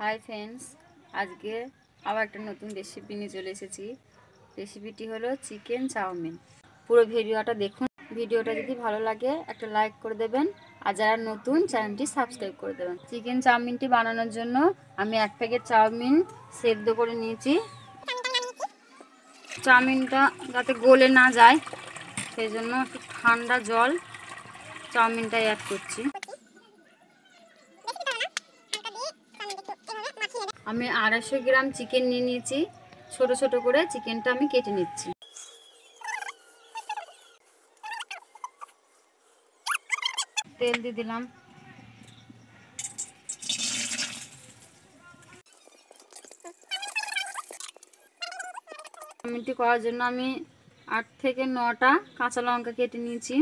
Hi friends, আজকে আবার একটা নতুন রেসিপি নিয়ে চলে এসেছি। রেসিপিটি হলো চিকেন চাউমিন। পুরো ভিডিওটা দেখুন। ভিডিওটা যদি ভালো লাগে একটা লাইক করে দেবেন, আর যারা নতুন চ্যানেলটি সাবস্ক্রাইব করে দেবেন। চিকেন চাউমিনটি বানানোর জন্য আমি 1 প্যাকেট চাউমিন সেদ্ধ করে নিয়েছি। চাউমিনটা যাতে গলে না যায় সেই জন্য একটু ঠান্ডা জল চাউমিনটাই অ্যাড করছি। আমি 250 গ্রাম চিকেন নিয়ে নিয়েছি। ছোট ছোট করে চিকেনটা আমি কেটে নিচ্ছি। তেল দিয়ে দিলাম। চাউমিনটি করার জন্য আমি 8 থেকে 9টা কাঁচা লঙ্কা কেটে নিয়েছি,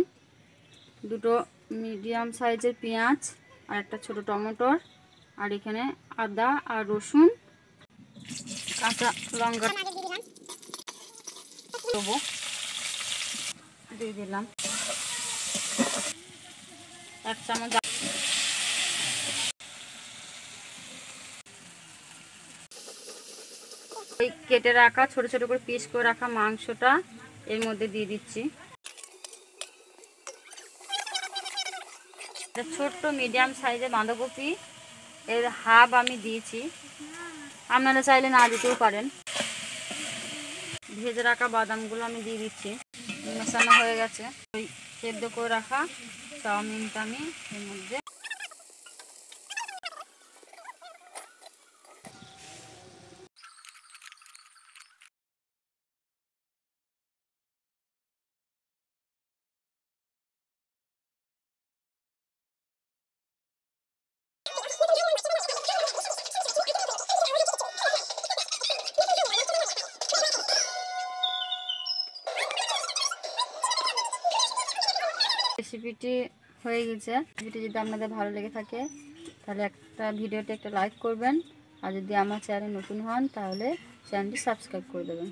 2টো মিডিয়াম সাইজের পেঁয়াজ আর একটা ছোট টমেটো, আর এখানে আদা আর রসুন কাঁচা লঙ্কা দেবো, দিয়ে দিলাম 1 চামচ। ওই কেটে রাখা ছোট ছোট করে পিস করে রাখা মাংসটা এর মধ্যে দিয়ে দিচ্ছি। ছোট্ট মিডিয়াম সাইজের বাঁধাকপি এর হাফ আমি দিয়েছি, আপনারা চাইলে না দিতেও পারেন। ভেজে রাখা বাদামগুলো আমি দিয়ে দিচ্ছি। মেশানো হয়ে গেছে। ওই সেদ্ধ করে রাখা চাউমিনটা আমি এর মধ্যে রেসিপিটি হয়ে গেছে। রেসিপিটি যদি আপনাদের ভালো লেগে থাকে তাহলে ভিডিওতে একটা লাইক করবেন, আর যদি আমার চ্যানেল নতুন হন তাহলে চ্যানেলটি সাবস্ক্রাইব করে দেবেন।